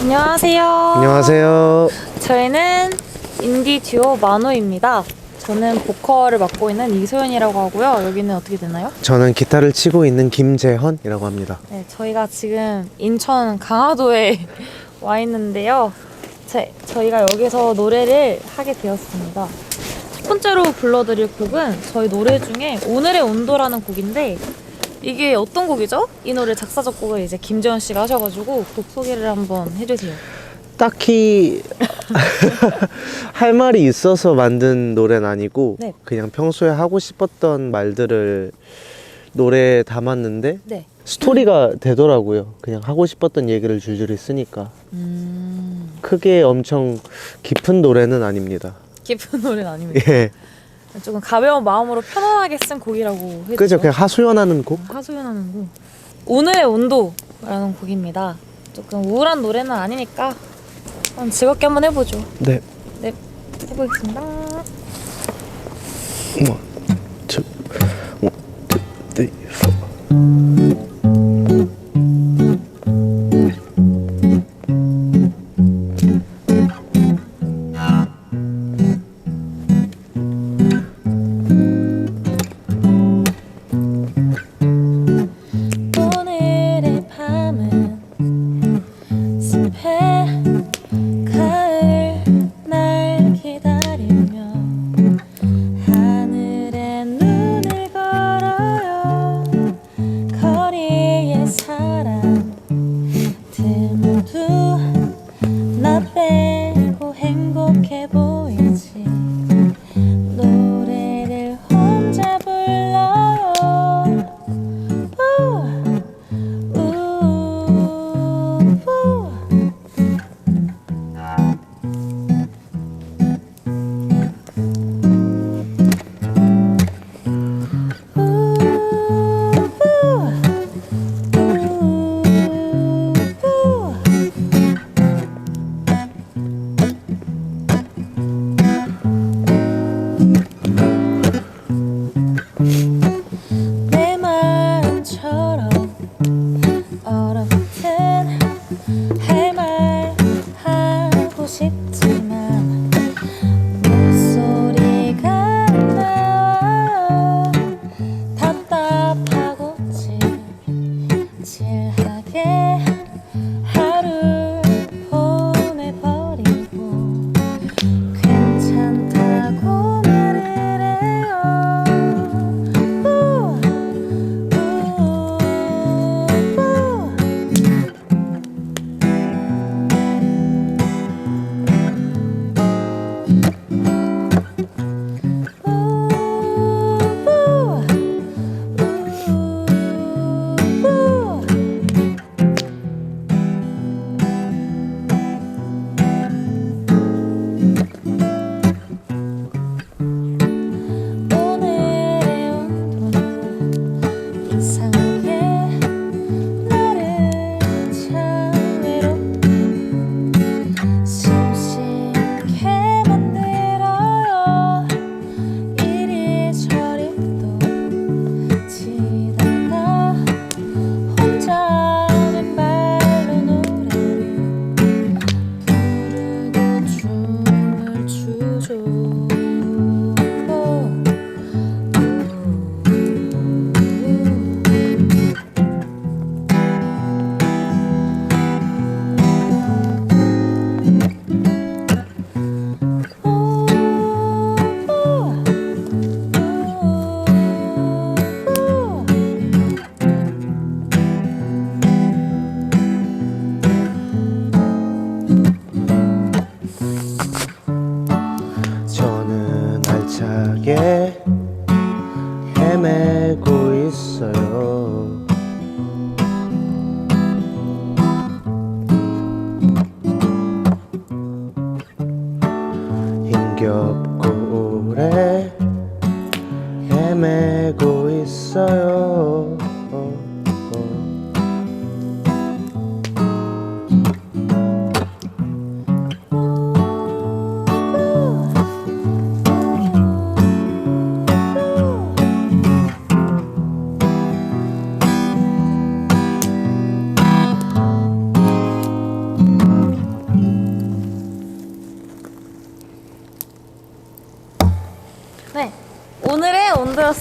안녕하세요. 안녕하세요. 저희는 인디 듀오 마노입니다. 저는 보컬을 맡고 있는 이소연이라고 하고요. 여기는 어떻게 되나요? 저는 기타를 치고 있는 김재헌이라고 합니다. 네, 저희가 지금 인천 강화도에 와 있는데요. 저희가 여기서 노래를 하게 되었습니다. 첫 번째로 불러드릴 곡은 저희 노래 중에 오늘의 온도라는 곡인데, 이게 어떤 곡이죠? 이 노래 작사 작곡을 이제 김재현 씨가 하셔가지고 곡 소개를 한번 해주세요. 딱히 할 말이 있어서 만든 노래는 아니고 네. 그냥 평소에 하고 싶었던 말들을 노래에 담았는데 네. 스토리가 되더라고요. 그냥 하고 싶었던 얘기를 줄줄이 쓰니까. 크게 엄청 깊은 노래는 아닙니다. 깊은 노래는 아닙니다. 예. 조금 가벼운 마음으로 편안하게 쓴 곡이라고 해도 그죠? 그냥 하소연하는 곡? 하소연하는 곡. 오늘의 온도라는 곡입니다. 조금 우울한 노래는 아니니까 한번 즐겁게 한번 해보죠. 네. 네, 해보겠습니다. One, two, one, two, three, four. 오늘의 밤은 습해 가을 날 기다리며 하늘에 눈을 걸어요. 거리의 사람들 모두 나 빼고 행복해 보이지. 노래를 혼자 불러요. 내 마음처럼 얼어붙은 할 말 하고 싶지만 목소리가 안 나와요. 답답하고 찔찔하게 하루 보내버리고 괜찮다고 말을 해요.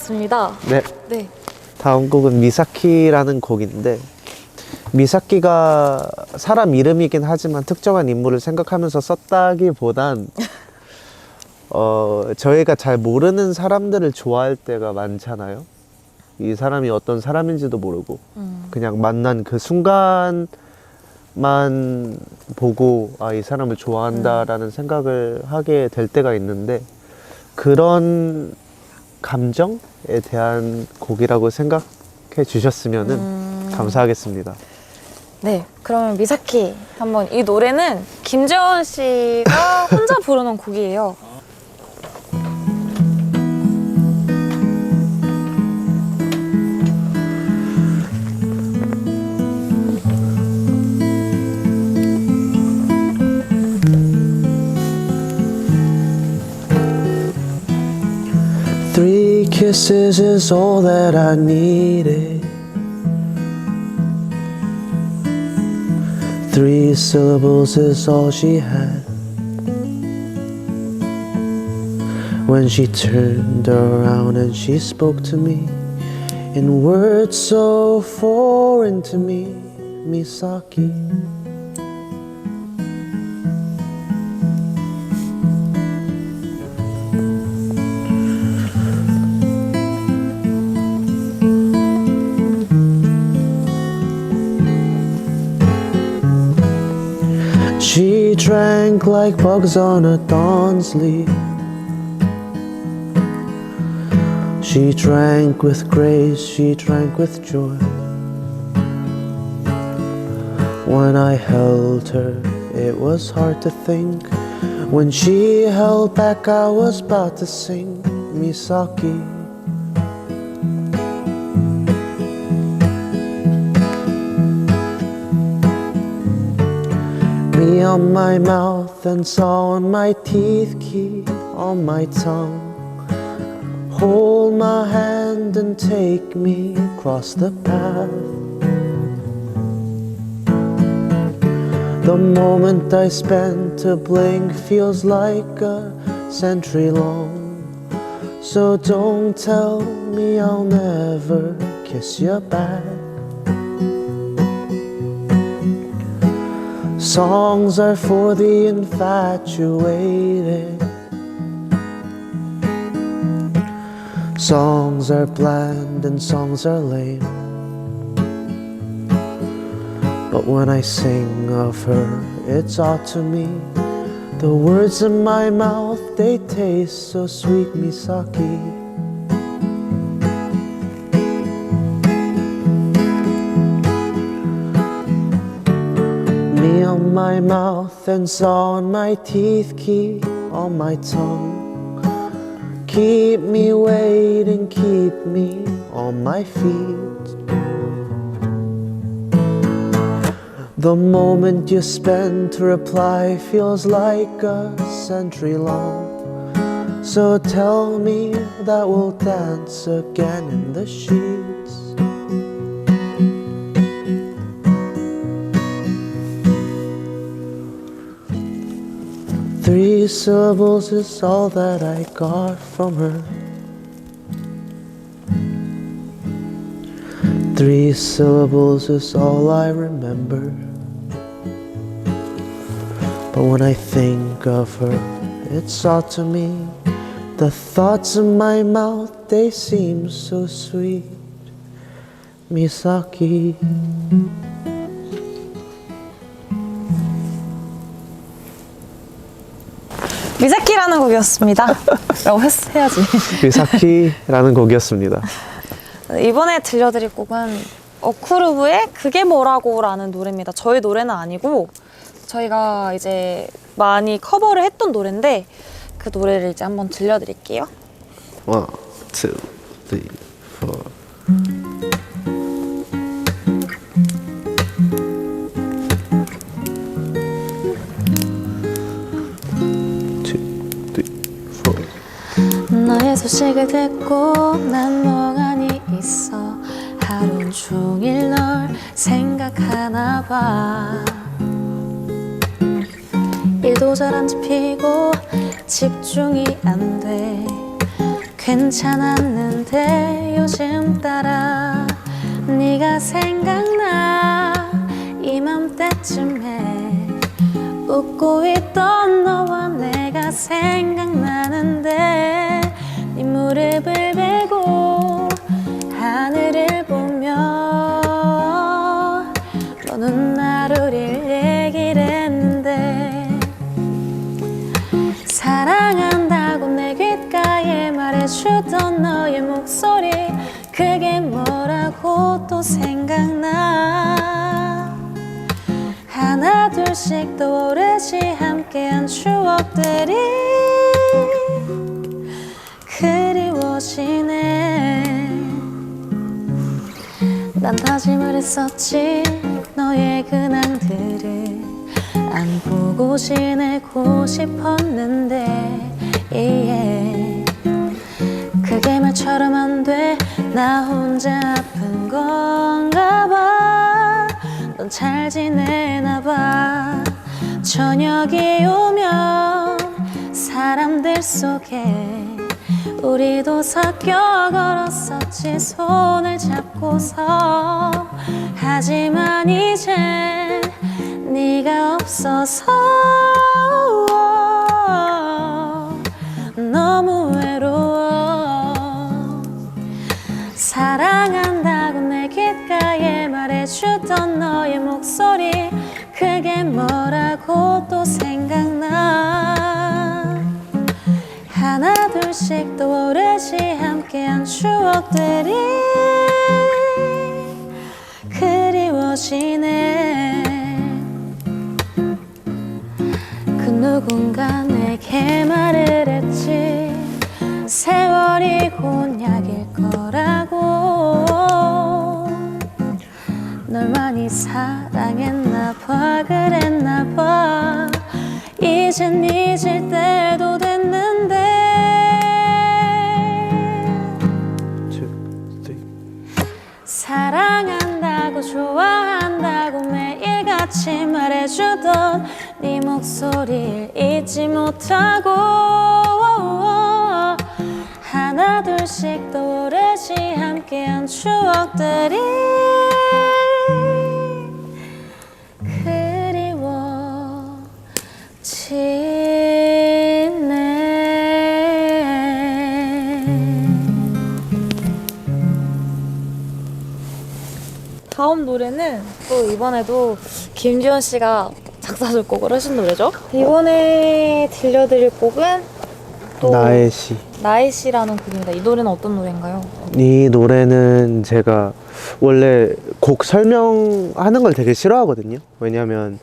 준비해왔습니다. 네. 네. 다음 곡은 미사키라는 곡인데, 미사키가 사람 이름이긴 하지만 특정한 인물을 생각하면서 썼다기보단 저희가 잘 모르는 사람들을 좋아할 때가 많잖아요. 이 사람이 어떤 사람인지도 모르고 그냥 만난 그 순간만 보고 이 사람을 좋아한다라는 생각을 하게 될 때가 있는데, 그런 감정에 대한 곡이라고 생각해 주셨으면 감사하겠습니다. 네, 그러면 미사키 한번. 이 노래는 김재원 씨가 혼자 부르는 곡이에요. Three kisses is all that I needed. Three syllables is all she had. When she turned around and she spoke to me in words so foreign to me, Misaki. She drank like bugs on a dawn's leaf. She drank with grace, she drank with joy. When I held her, it was hard to think. When she held back, I was about to sing Misaki. Me on my mouth and saw on my teeth, key on my tongue. Hold my hand and take me across the path. The moment I spent to blink feels like a century long. So don't tell me I'll never kiss you back. Songs are for the infatuated. Songs are bland and songs are lame. But when I sing of her, it's all to me. The words in my mouth, they taste so sweet, Misaki. Me on my mouth and saw on my teeth, key on my tongue. Keep me waiting, keep me on my feet. The moment you spend to reply feels like a century long. So tell me that we'll dance again in the sheets. Three syllables is all that I got from her. Three syllables is all I remember. But when I think of her, it's all to me. The thoughts in my mouth, they seem so sweet. Misaki. 미사키라는 곡이었습니다. 라고 해야지. 미사키라는 곡이었습니다. 이번에 들려드릴 곡은 어쿠르브의 그게 뭐라고 라는 노래입니다. 저희 노래는 아니고 저희가 이제 많이 커버를 했던 노래인데 그 노래를 이제 한번 들려드릴게요. 1, 2, 3, 4. 너의 소식을 듣고 난 멍하니 있어. 하루 종일 널 생각하나 봐. 일도 잘 안 잡히고 집중이 안 돼. 괜찮았는데 요즘 따라 네가 생각나 이맘때쯤에 웃고 있던 너와 내가 생각나는데 네 무릎을 베고 하늘을 보며 너는 나를 얘기를 했는데 사랑한다고 내 귓가에 말해주던 너의 목소리 그게 뭐라고 또 생각나 하나 둘씩 떠오르지 함께한 추억들이 그리워지네 난 다짐을 했었지 너의 근황들을 안 보고 지내고 싶었는데 그게 말처럼 안 돼 나 혼자 아픈 건가 봐 넌 잘 지내나 봐 저녁이 오면 사람들 속에 우리도 섞여 걸었었지 손을 잡고서 하지만 이제 네가 없어서 너무 외로워 사랑한다고 내 귓가에 말해주던 너의 목소리 그게 뭐라고 또 생각나 하나 둘씩 떠오르지 함께한 추억들이 그리워지네 그 누군가 내게 말을 했지 세월이 곧 약일 거라고 널 많이 사랑했나 봐 그랬나 봐 이젠 잊을 때도 됐는데 사랑한다고 좋아한다고 매일같이 말해주던 네 목소리를 잊지 못하고 하나 둘씩 떠오르지 함께한 추억들이 다음 노래는 또 이번에도 김지원 씨가 작사 작곡을 하신 노래죠. 이번에 들려드릴 곡은 또 나의 시. 나의 시라는 곡입니다. 이 노래는 어떤 노래인가요? 이 노래는 제가 원래 곡 설명하는 걸 되게 싫어하거든요. 왜냐면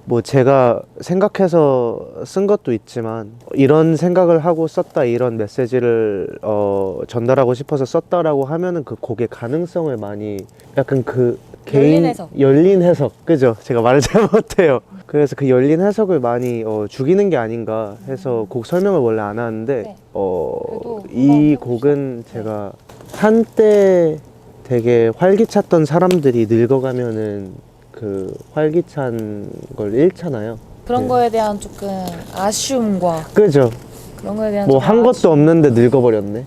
뭐 제가 생각해서 쓴 것도 있지만 이런 생각을 하고 썼다 이런 메시지를 전달하고 싶어서 썼다라고 하면은 그 곡의 가능성을 많이 약간 그 열린 해석 그죠? 제가 말을 잘 못해요. 그래서 그 열린 해석을 많이 죽이는 게 아닌가 해서 곡 설명을 원래 안 하는데 네. 이 곡은 제가 한때 되게 활기찼던 사람들이 늙어가면은 그 활기찬 걸 잃잖아요. 그런 네. 거에 대한 조금 아쉬움과 그죠? 그런 거에 대한 뭐 조금 한 것도 없는데 늙어버렸네.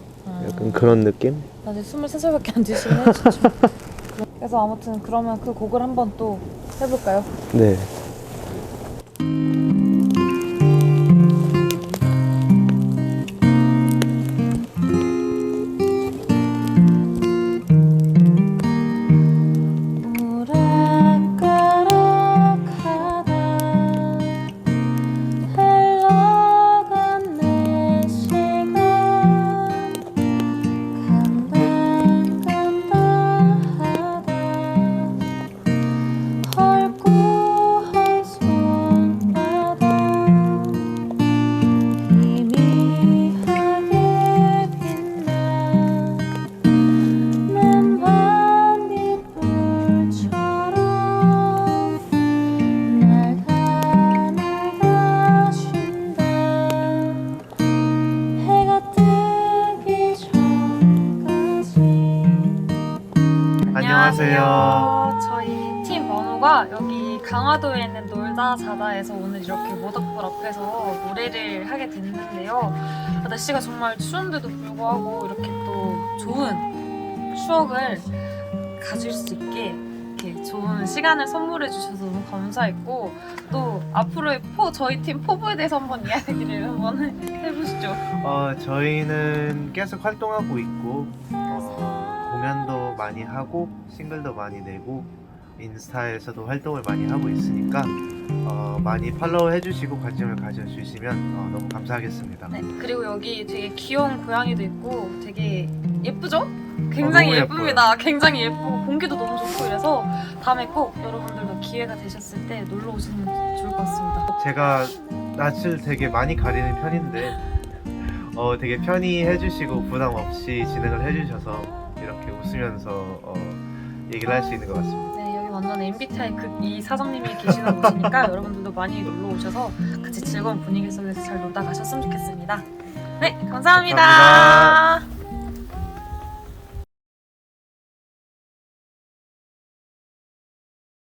약간 그런 느낌? 아직 23살밖에 안 되시긴 했죠. 그래서 아무튼 그러면 그 곡을 한번 또 해볼까요? 네. 안녕하세요. 저희 팀 번호가 여기 강화도에 있는 자자 자자에서 오늘 이렇게 모닥불 앞에서 노래를 하게 됐는데요. 날씨가 정말 추운데도 불구하고 이렇게 또 좋은 추억을 가질 수 있게 이렇게 좋은 시간을 선물해 주셔서 너무 감사했고, 또 앞으로의 저희 팀 포부에 대해서 한번 이야기를 한번 해보시죠. 저희는 계속 활동하고 있고 공연도 많이 하고 싱글도 많이 내고 인스타에서도 활동을 많이 하고 있으니까 많이 팔로우 해주시고 관심을 가져주시면 너무 감사하겠습니다. 네, 그리고 여기 되게 귀여운 고양이도 있고 되게 예쁘죠? 굉장히 너무 예쁩니다. 굉장히 예쁘고 공기도 너무 좋고 이래서 다음에 꼭 여러분들도 기회가 되셨을 때 놀러 오시면 좋을 것 같습니다. 제가 낯을 되게 많이 가리는 편인데 되게 편히 해주시고 부담 없이 진행을 해주셔서 이렇게 웃으면서 얘기를 할 수 있는 것 같습니다. 네, 여기 완전 MBTI 이 사장님이 계시는 곳이니까 여러분들도 많이 놀러 오셔서 같이 즐거운 분위기 속에서 잘 놀다 가셨으면 좋겠습니다. 네, 감사합니다. 감사합니다.